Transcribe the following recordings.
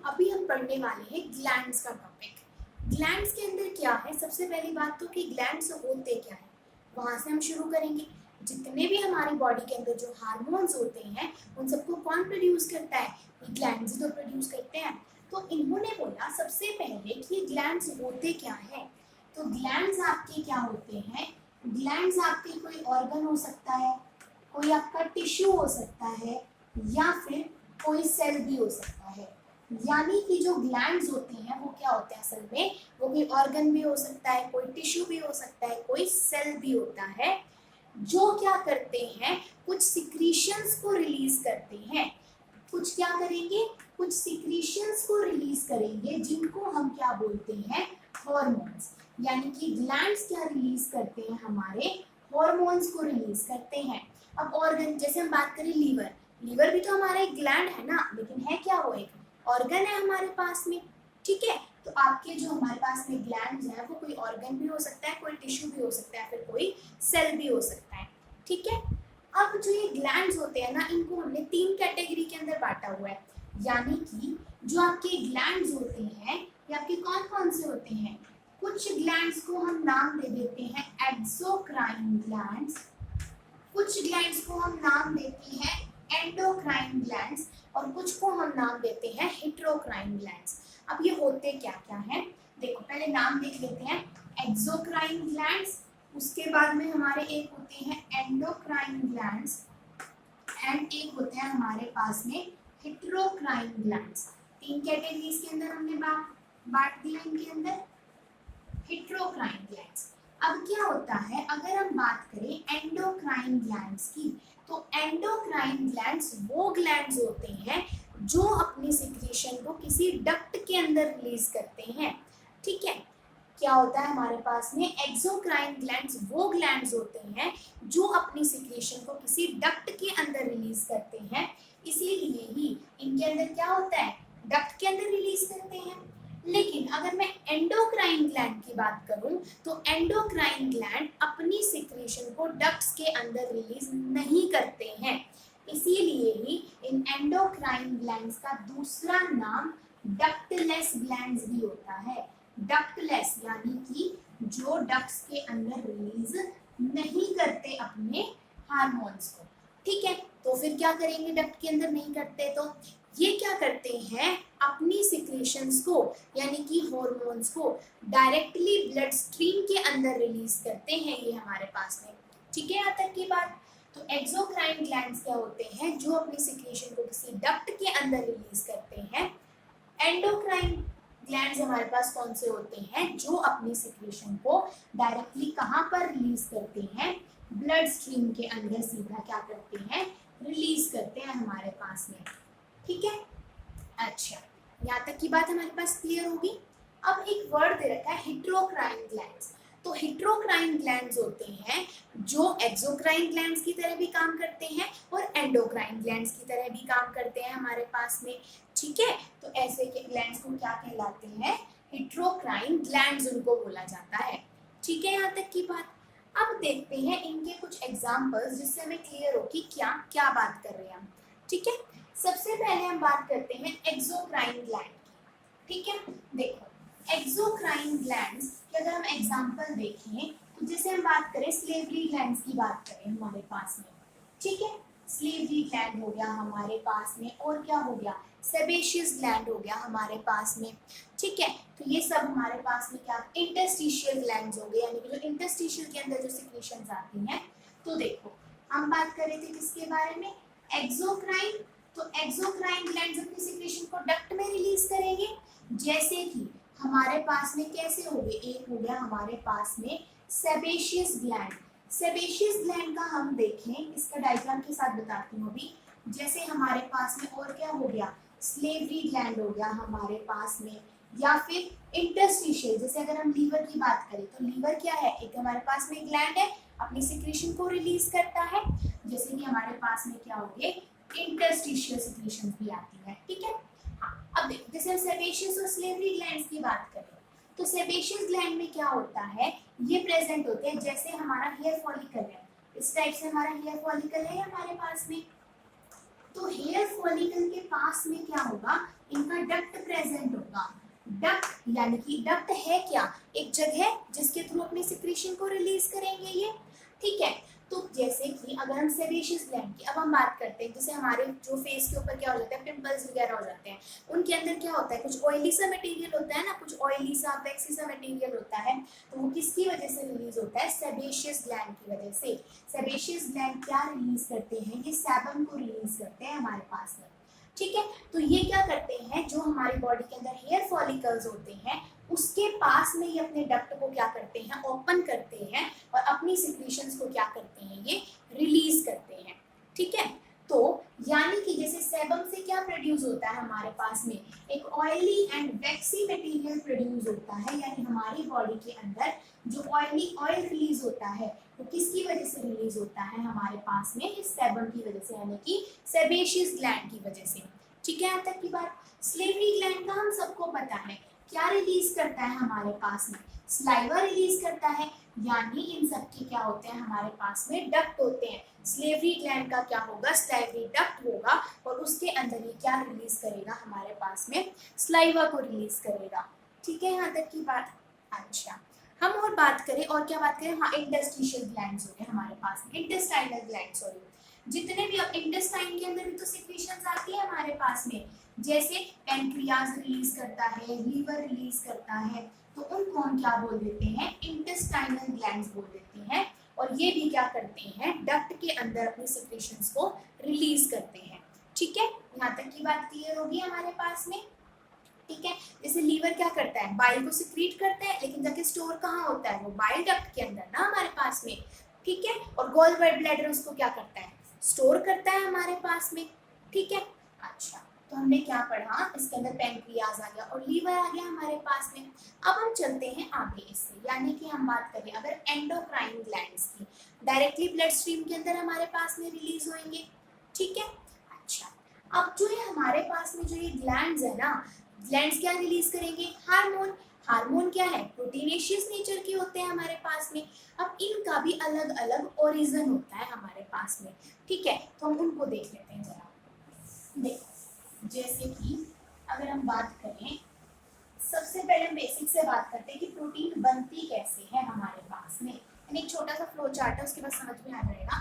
अभी हम पढ़ने वाले हैं ग्लैंड्स का टॉपिक। ग्लैंड्स के अंदर क्या है, सबसे पहली बात तो कि ग्लैंड्स होते क्या है, वहाँ से हम शुरू करेंगे। जितने भी हमारी बॉडी के अंदर जो हार्मोन्स होते हैं उन सबको कौन प्रोड्यूस करता है, ये ग्लैंड्स ही तो प्रोड्यूस करते हैं। तो इन्होंने बोला सबसे पहले कि ये ग्लैंड्स होते क्या है। तो ग्लैंड्स आपके क्या होते हैं, ग्लैंड्स आपके कोई ऑर्गन हो सकता है, कोई आपका टिश्यू हो सकता है, या फिर कोई सेल भी हो सकता है। यानी कि जो ग्लैंड्स होती हैं वो क्या होते हैं, असल में वो कोई ऑर्गन भी हो सकता है, कोई टिश्यू भी हो सकता है, कोई सेल भी होता है, जो क्या करते हैं, कुछ सिक्रीशंस को रिलीज करते हैं। कुछ क्या करेंगे, कुछ सिक्रीशंस को रिलीज करेंगे, जिनको हम क्या बोलते हैं, हॉर्मोन्स। यानी कि ग्लैंड्स क्या रिलीज करते हैं, हमारे हॉर्मोन्स को रिलीज करते हैं। अब ऑर्गन, जैसे हम बात करें लीवर, लीवर भी तो हमारा एक ग्लैंड है ना, लेकिन है क्या, वो एक ऑर्गन है हमारे पास में। ठीक है, तो आपके जो हमारे पास में ग्लैंड्स हैं वो कोई ऑर्गन भी हो सकता है, कोई टिश्यू भी हो सकता है, फिर कोई सेल भी हो सकता है। ठीक है, अब जो ये ग्लैंड्स होते हैं ना, इनको हमने 3 कैटेगरी के अंदर बांटा हुआ है। यानी कि जो आपके ग्लैंड्स होते हैं ये आपके कौन कौन से होते हैं, कुछ ग्लैंड्स को हम नाम दे देते हैं एक्सोक्राइन ग्लैंड्स, कुछ ग्लैंड्स को हम नाम देते हैं एंडोक्राइन ग्लैंड्स, और कुछ को हम नाम देते हैं हेटेरोक्राइन ग्लैंड्स। अब ये होते क्या क्या हैं, देखो पहले नाम देख लेते हैं। एक्सोक्राइन ग्लैंड्स, उसके बाद में हमारे एक होते हैं एंडोक्राइन ग्लैंड्स, एंड एक होते हैं हमारे पास में हेटेरोक्राइन ग्लैंड्स। 3 कैटेगरीज के अंदर हमने बांट दिया इनके अंदर हेटेरोक्राइन ग्लैंड्स। अब क्या होता है, अगर हम बात करें एंडोक्राइन ग्लैंड्स की, तो एंडोक्राइन ग्लैंड्स वो ग्लैंड्स होते हैं जो अपनी सिक्रीशन को किसी डक्ट के अंदर रिलीज करते हैं। ठीक है, क्या होता है हमारे पास में, एक्सोक्राइन ग्लैंड्स वो ग्लैंड्स होते हैं जो अपनी सिक्रीशन को किसी डक्ट के अंदर रिलीज करते हैं। इसीलिए ही इनके अंदर क्या होता है, डक्ट के अंदर रिलीज करते हैं। लेकिन अगर मैं एंडोक्राइन ग्लैंड की बात करूं, तो एंडोक्राइन ग्लैंड अपनी सिक्रीशन को डक्ट्स के अंदर रिलीज नहीं करते हैं। इसीलिए ही इन एंडोक्राइन ग्लैंड्स का दूसरा नाम डक्टलेस ग्लैंड्स भी होता है। डक्टलेस यानी कि जो डक्ट्स के अंदर रिलीज नहीं करते अपने हार्मोन्स को। ठीक है, तो फिर क्या करेंगे, डक्ट के अंदर नहीं करते तो ये क्या करते हैं, अपनी सिक्रीशंस को यानी कि हॉर्मोन्स को डायरेक्टली ब्लड स्ट्रीम के अंदर रिलीज करते हैं ये हमारे पास में। ठीक है, यहाँ तक की बात। तो एक्सोक्राइन ग्लैंड्स क्या होते हैं, जो अपनी सिक्रीशन को किसी डक्ट के अंदर रिलीज करते हैं। एंडोक्राइन ग्लैंड्स हमारे पास कौन से होते हैं, जो अपनी सिक्रीशन को डायरेक्टली कहाँ पर रिलीज करते हैं, ब्लड स्ट्रीम के अंदर सीधा क्या करते हैं, रिलीज करते हैं हमारे पास में। ठीक है, अच्छा यहाँ तक की बात हमारे पास क्लियर होगी। अब एक वर्ड दे रखा है हेटेरोक्राइन ग्लैंड्स। तो हेटेरोक्राइन ग्लैंड्स होते हैं जो एक्सोक्राइन ग्लैंड्स की तरह भी काम करते हैं और एंडोक्राइन ग्लैंड्स की तरह भी काम करते हैं हमारे पास में। ठीक है, तो ऐसे के ग्लैंड्स को क्या कहलाते हैं, हेटेरोक्राइन ग्लैंड्स उनको बोला जाता है। ठीक है, यहाँ तक की बात। अब देखते हैं इनके कुछ एग्जाम्पल्स, जिससे हमें क्लियर हो कि क्या क्या बात कर रहे हैं हम। ठीक है, सबसे पहले हम बात करते हैं एक्सोक्राइन ग्लैंड की। ठीक है, देखो एक्सोक्राइन ग्लैंड्स की अगर हम एग्जांपल देखें, तो जैसे हम बात करें स्लेवरी ग्लैंड्स की बात करें हमारे पास में। ठीक है, स्लेवरी ग्लैंड हो गया हमारे पास में, और क्या हो गया, सेबेशियस ग्लैंड हो गया हमारे पास में। ठीक है, तो ये सब हमारे पास में क्या, इंटरस्टिशियल ग्लैंड्स हो गए, यानी कि जो इंटरस्टिशियल के अंदर जो सिक्रीशंस आती हैं। तो देखो हम बात कर रहे थे किसके बारे में, एक्सोक्राइन। तो एक्सोक्राइन ग्लैंड्स अपनी सिक्रीशन को डक्ट में रिलीज करेंगे, जैसे कि हमारे पास में कैसे हो गए, एक हो गया हमारे पास में सेबेशियस ग्लैंड। सेबेशियस ग्लैंड का हम देखें, इसका डायग्राम के साथ बताती हूँ अभी। जैसे हमारे पास में और क्या हो गया, स्लेवरी ग्लैंड हो गया हमारे पास में, या फिर इंटरस्टिशियल। जैसे अगर हम लीवर की बात करें, तो लीवर क्या है, एक हमारे पास में ग्लैंड है, अपनी सिक्रीशन को रिलीज करता है। जैसे कि हमारे पास में क्या हो गए, इंटरस्टिशियल सिक्रीशन भी आती है। ठीक है, अब देखो जैसे हम सेबेशियस और स्लेवरी ग्लैंड्स की बात करें, तो सेबेशियस ग्लैंड में क्या होता है, ये प्रेजेंट होते हैं जैसे हमारा हेयर फॉलिकल है, इस टाइप से हमारा हेयर फॉलिकल है हमारे पास में। तो हेयर फॉलिकल फॉलिकल के पास में क्या होगा, इनका डक्ट प्रेजेंट होगा। डक्ट यानी कि डक्ट है क्या, एक जगह जिसके थ्रू अपने सिक्रीशन को रिलीज करेंगे ये, ठीक है। तो जैसे कि अगर हम सेबेशियस ग्लैंड की अब हम बात करते हैं, जैसे हमारे जो फेस के ऊपर क्या हो जाता है, पिंपल्स वगैरह हो जाते हैं, उनके अंदर क्या होता है, कुछ ऑयली सा मटेरियल होता है ना, कुछ ऑयली सा वैक्सी सा मटेरियल होता है, तो वो किसकी वजह से रिलीज होता है, सेबेशियस ग्लैंड की वजह से। सेबेशियस ग्लैंड क्या रिलीज करते हैं, ये सेबम को रिलीज करते हैं हमारे पास में, ठीक है। तो ये क्या करते हैं, जो हमारी बॉडी के अंदर हेयर फॉलिकल्स होते हैं उसके पास में ये अपने डक्ट को क्या करते हैं, ओपन करते हैं और अपनी सिक्रीशंस को क्या करते हैं, ये रिलीज करते हैं, ठीक है। तो यानी कि जैसे सेबम से क्या प्रोड्यूस होता है हमारे पास में, एक oily and vaccine material produce होता है, यानी हमारी बॉडी के अंदर जो ऑयल रिलीज होता है वो किसकी वजह से रिलीज होता है हमारे पास में, इस सेबम की वजह से, यानी कि सेबेशियस ग्लैंड की वजह से, ठीक है। यहाँ तक की बात। स्लेवरी ग्लैंड का हम सबको पता है क्या रिलीज करता है हमारे पास में, स्लाइवा रिलीज करता है, यानी इन सब के क्या होते हैं हमारे पास में, डक्ट होते हैं। स्लेवरी ग्लैंड का क्या होगा, स्लाइवरी डक्ट होगा और उसके अंदर ये क्या रिलीज करेगा हमारे पास में, स्लाइवा को रिलीज करेगा, ठीक है। यहाँ तक की बात। अच्छा, हम और बात करें, और क्या बात करें, हाँ इंटरस्टिशियल ग्लैंड्स हो गए हमारे पास में, इंटेस्टाइनल ग्लैंड्स हो गए, जितने भी अब इंटेस्टाइन के अंदर भी तो सिक्रीशंस आती है हमारे पास में, जैसे पैनक्रियाज रिलीज करता है, लीवर रिलीज करता है, तो उनको हम क्या बोल देते हैं, इंटेस्टाइनल ग्लैंड्स बोल देते हैं। और ये भी क्या करते हैं, डक्ट के अंदर अपनी सिक्रीशंस को रिलीज करते हैं, ठीक है। यहाँ तक की बात क्लियर होगी हमारे पास में, ठीक है। जैसे लीवर क्या करता है, बाइल को सिक्रीट करता है, लेकिन जाके स्टोर कहाँ होता है, वो बाइल डक्ट के अंदर ना हमारे पास में, ठीक है। और गॉल ब्लैडर उसको क्या करता है, स्टोर करता है हमारे पास में, ठीक है। अच्छा, तो हमने क्या पढ़ा, इसके अंदर पैनक्रियाज आ गया और लीवर आ गया हमारे पास में। अब हम चलते हैं आगे इससे, यानी कि हम बात करें अगर एंडोक्राइन ग्लैंड्स की, डायरेक्टली ब्लड स्ट्रीम के अंदर हमारे पास में रिलीज होंगे, ठीक है। अच्छा, अब जो है हमारे पास में जो ये ग्लैंड्स है ना, ग्लैंड्स क्या रिलीज करेंगे, हार्मोन। हार्मोन क्या है, प्रोटीनेशियस नेचर के होते हैं हमारे पास में। अब इनका भी अलग अलग ओरिजिन होता है हमारे पास में, ठीक है। तो हम उनको देख लेते हैं जरा। देखो, जैसे कि अगर हम बात करें, सबसे पहले हम बेसिक से बात करते हैं कि प्रोटीन बनती कैसे है हमारे पास में, यानी एक छोटा सा फ्लो चार्ट है, उसके बाद समझ में आ जाएगा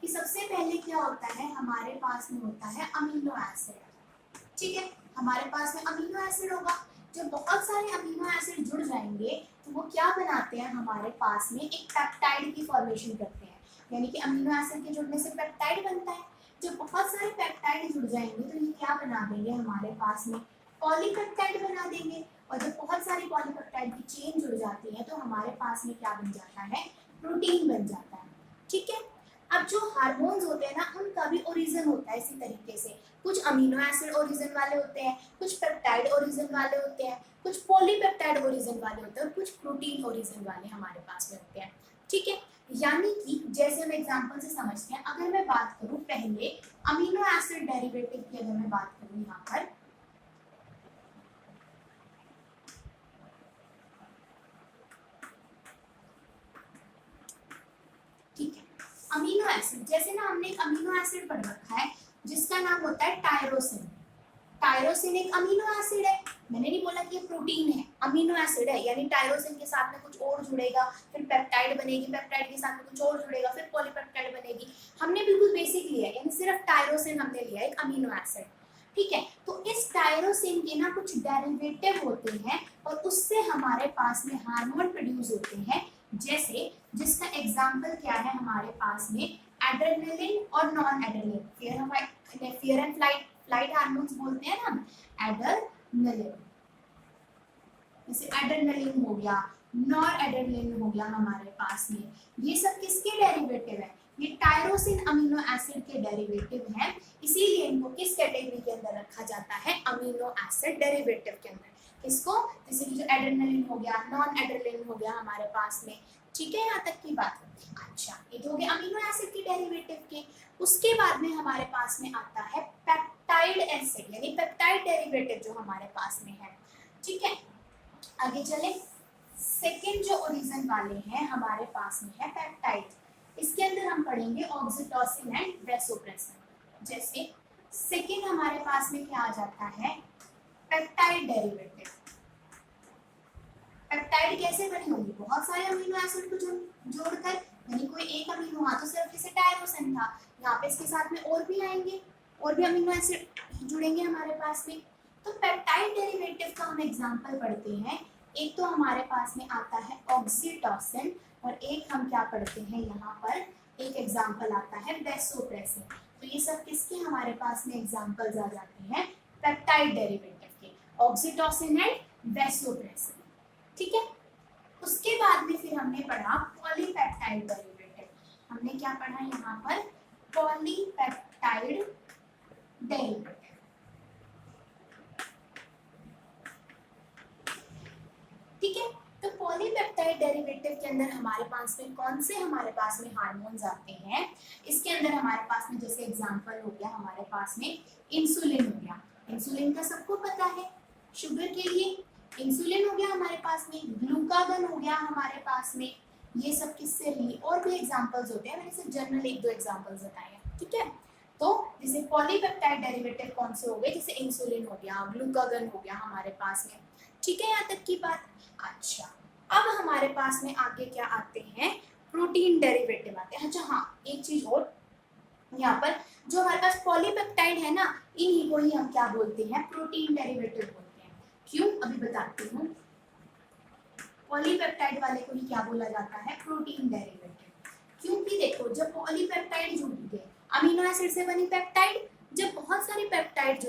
कि सबसे पहले क्या होता है हमारे पास में, होता है अमीनो एसिड, ठीक है। हमारे पास में अमीनो एसिड होगा, जब बहुत सारे अमीनो एसिड जुड़ जाएंगे तो वो क्या बनाते हैं हमारे पास में, एक पेप्टाइड की फॉर्मेशन करते हैं, यानी कि अमीनो एसिड के जुड़ने से पेप्टाइड बनता है। जब बहुत सारे पेप्टाइड जुड़ जाएंगे तो ये क्या बना देंगे हमारे पास में, पॉलीपेप्टाइड बना देंगे। और जब बहुत सारी पॉलीपेप्टाइड की चेन जुड़ जाती है तो हमारे पास में क्या बन जाता है, प्रोटीन बन जाता है, ठीक है। अब जो हार्मोन्स होते हैं ना, उनका भी ओरिजिन होता है इसी तरीके से, कुछ अमीनो एसिड ओरिजिन वाले होते हैं, कुछ पेप्टाइड ओरिजिन वाले होते हैं, कुछ पॉलीपेप्टाइड ओरिजिन वाले होते हैं और कुछ प्रोटीन ओरिजिन वाले हमारे पास में होते हैं, ठीक है। यानी कि जैसे हम एग्जांपल से समझते हैं, अगर मैं बात करूं पहले अमीनो एसिड डेरिवेटिव की, अगर मैं बात करूं यहाँ पर, ठीक है, अमीनो एसिड, जैसे ना हमने एक अमीनो एसिड पढ़ रखा है जिसका नाम होता है टायरोसिन। टायरोसिन एक अमीनो एसिड है, मैंने नहीं बोला कि ये प्रोटीन है, अमीनो एसिड है, यानी टायरोसिन के साथ में कुछ और जुड़ेगा, फिर पेप्टाइड बनेगी, पेप्टाइड के साथ में कुछ और जुड़ेगा, फिर पॉलीपेप्टाइड बनेगी। हमने बिल्कुल बेसिक लिया है, यानी सिर्फ टायरोसिन हमने लिया, एक अमीनो एसिड, ठीक है। तो इस टायरोसिन के ना कुछ डेरिवेटिव होते हैं और उससे हमारे पास में हार्मोन प्रोड्यूस होते हैं, जैसे जिसका एग्जाम्पल क्या है हमारे पास में, एड्रेनलिन और non adrenaline, fear and flight hormones बोलते हैं ना, एड्रेनलिन, जैसे एड्रेनलिन हो गया, नॉर एड्रेनलिन हो गया हमारे पास में, ये सब किसके डेरिवेटिव है, ये टायरोसिन अमीनो एसिड के डेरिवेटिव हैं, इसीलिए इनको किस कैटेगरी के अंदर रखा जाता है, अमीनो एसिड डेरिवेटिव के अंदर। किसको, जैसे कि जो एड्रेनलिन हो गया, नॉन एड्रेनलिन हो गया हमारे पास में, ठीक है। यहाँ तक की बात। अच्छा, ये तो हो गया अमीनो एसिड के डेरिवेटिव के। उसके बाद में हमारे पास में आता है पेप्टाइड एसिड, यानी पेप्टाइड डेरिवेटिव जो हमारे पास में है, ठीक है। आगे चले, सेकेंड जो ओरिजिन वाले हैं हमारे पास में है पेप्टाइड। इसके अंदर हम पढ़ेंगे ऑक्सीटोसिन एंड वैसोप्रेसिन। जैसे सेकेंड हमारे पास में क्या आ जाता है, पेप्टाइड डेरिवेटिव। पेप्टाइड कैसे बनी होगी, बहुत सारे अमीनो एसिड को जोड़कर, यानी कोई एक अमीनो, हाँ तो सिर्फ जैसे टायरोसिन था, यहाँ पे इसके साथ में और भी आएंगे, और भी अमीनो एसिड जुड़ेंगे हमारे पास में। तो पेप्टाइड डेरिवेटिव का हम एग्जांपल पढ़ते हैं। एक तो हमारे पास में आता है ऑक्सीटोसिन, और एक हम क्या पढ़ते हैं यहाँ पर, एक एग्जांपल आता है वैसोप्रेसिन। तो ये सब किसके हमारे पास में एग्जांपल्स आ जाते हैं, पेप्टाइड डेरिवेटिव के, ऑक्सीटोसिन एंड वैसोप्रेसिन। ठीक है, उसके बाद में फिर हमने पढ़ा पॉलीपेप्टाइड डेरिवेटिव। हमने क्या पढ़ा यहाँ पर, पॉलीपेप्टाइड डेरिवेटिव। ठीक है, तो पॉलीपेप्टाइड डेरिवेटिव के अंदर हमारे पास में कौन से हमारे पास में हार्मोन्स आते हैं, इसके अंदर हमारे पास में जैसे एग्जांपल हो गया हमारे पास में इंसुलिन हो गया। इंसुलिन का सबको पता है, शुगर के लिए इंसुलिन हो गया हमारे पास में, ग्लूकागन हो गया हमारे पास में, ये सब किससे रिलेटेड, और भी एग्जांपल्स होते हैं, मैंने सिर्फ जनरल एक दो एग्जांपल्स बताए हैं। ठीक है, तो जैसे पॉलीपेप्टाइड डेरिवेटिव कौन से हो गए, जैसे इंसुलिन हो गया, ग्लूकागन हो गया हमारे पास में। ठीक है, यहाँ तक की बात। अच्छा, अब हमारे पास में आगे क्या आते हैं, प्रोटीन डेरिवेटिव आते हैं। अच्छा हाँ, एक चीज और, यहाँ पर जो हमारे पास पॉलीपेप्टाइड है ना, इन्हीं को ही हम क्या बोलते हैं, प्रोटीन डेरिवेटिव बोलते हैं। क्यों, अभी बताती हूँ। पॉलीपेप्टाइड वाले को ही क्या बोला जाता है, प्रोटीन डेरिवेटिव। क्योंकि देखो, जब पॉलीपेप्टाइड जुड़ गए, अमीनो एसिड से बनी पेप्टाइड, जब बहुत सारी पेप्टाइड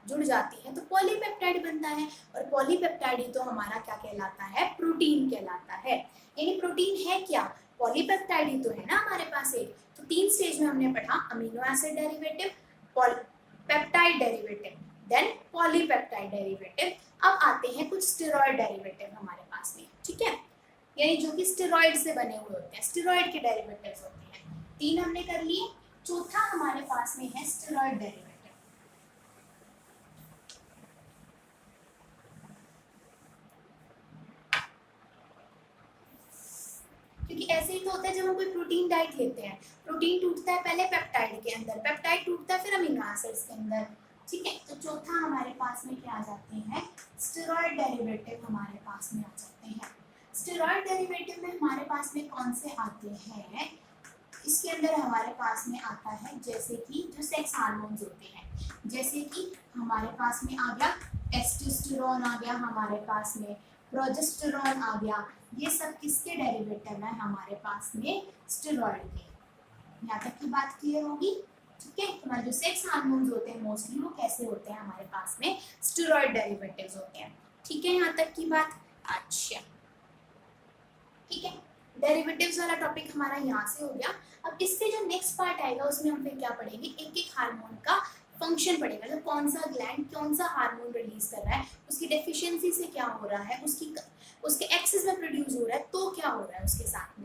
जुड़ जाती है तो पॉलीपेप्टाइड बनता है, और पॉलीपेप्टाइड ही तो हमारा क्या कहलाता है, प्रोटीन कहलाता है। यानी प्रोटीन है क्या, पॉलीपेप्टाइड ही तो है ना हमारे पास एक। तो 3 स्टेज में हमने पढ़ा, amino acid derivative, peptide derivative, then polypeptide derivative. अब आते हैं कुछ स्टेरॉइड डेरिवेटिव हमारे पास में। ठीक है, यानी जो कि स्टेरॉइड से बने हुए होते हैं, स्टेरॉइड के डेरिवेटिव्स होते हैं। 3 हमने कर लिए, चौथा हमारे पास में है स्टेरॉइड डेरिवेटिव। क्योंकि ऐसे ही तो होता है जब हम कोई प्रोटीन डाइट लेते हैं, प्रोटीन टूटता है पहले पेप्टाइड के अंदर, पेप्टाइड टूटता है फिर अमीनो एसिड्स के अंदर। ठीक है, तो चौथा हमारे पास में क्या आ जाते हैं, स्टेरॉइड डेरिवेटिव हमारे पास में आ जाते हैं। स्टेरॉइड डेरिवेटिव में हमारे पास में कौन से आते हैं, इसके अंदर हमारे पास में आता है जैसे कि जो सेक्स हार्मोन्स होते हैं, जैसे कि हमारे पास में आ गया टेस्टोस्टेरोन, आ गया हमारे पास में प्रोजेस्टेरोन आ गया। ये सब किसके डेरिवेटिव है हमारे पास में, स्टेरॉइड के। यहाँ तक की बात क्लियर होगी। ठीक है, हमारे जो सेक्स हार्मोन्स होते हैं मोस्टली वो कैसे होते हैं हमारे पास में, स्टेरॉइड डेरिवेटिव्स होते हैं। ठीक है, यहाँ तक की बात। अच्छा, ठीक है, डेरिवेटिव्स वाला टॉपिक हमारा यहाँ से हो गया। अब इससे जो नेक्स्ट पार्ट आएगा उसमें हम फिर क्या पढ़ेंगे, एक एक हार्मोन का फंक्शन पड़ेगा, मतलब कौन सा ग्लैंड कौन सा हार्मोन रिलीज कर रहा है, उसकी डेफिशिएंसी से क्या हो रहा है, उसके एक्सेस में प्रोड्यूस हो रहा है तो क्या हो रहा है उसके साथ में।